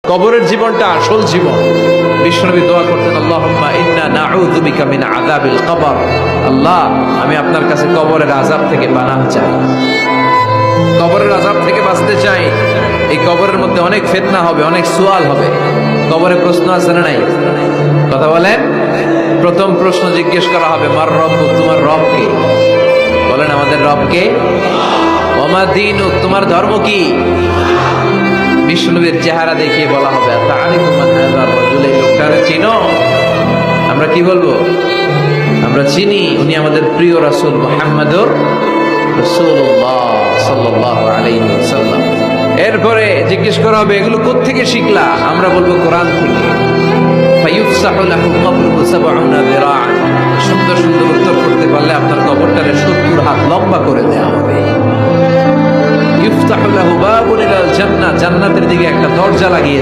কবরের জীবনটা আসল জীবন। বিশ্বনবী দোয়া করতেন, আল্লাহুম্মা ইন্না নাউযু বিকা মিন আযাবিল কবর। আল্লাহ, আমি আপনার কাছে কবরের আযাব থেকে পানাহ চাই, কবরের আযাব থেকে বাঁচতে চাই। এই কবরের মধ্যে অনেক ফিতনা হবে, অনেক সুয়াল হবে। কবরে প্রশ্ন আছে না নাই? কথা বলেন। প্রথম প্রশ্ন জিজ্ঞেস করা হবে, মার রব্বুক, তোমার রব কে? বলেন, আমাদের রব কে? ওয়া মা দীনুক, তোমার ধর্ম কি? বিষ্ণুবীর চেহারা দেখিয়ে বলা হবে, তারিফু মান হাযার রাজুল, এই লোকটারে চিনো? আমরা কি বলবো? আমরা চিনি, উনি আমাদের প্রিয় রাসূল মুহাম্মদুর রাসূলুল্লাহ সাল্লাল্লাহু আলাইহি ওয়াসাল্লাম। এরপরে জিজ্ঞেস করা হবে, এগুলো কোত্থেকে শিখলা? আমরা বলবো, কোরআন থেকে। ফায়ুফসাহু লাহু কবরুহু ৭০ যিরাআন। সুন্দর সুন্দর উত্তর করতে পারলে আপনার কবরটারে ৭০ হাত লম্বা করে দেয়া হবে। ইফতাহু লাহু বাবুন ইলাল জান্নাহ, জান্নাতের দিকে একটা দরজা লাগিয়ে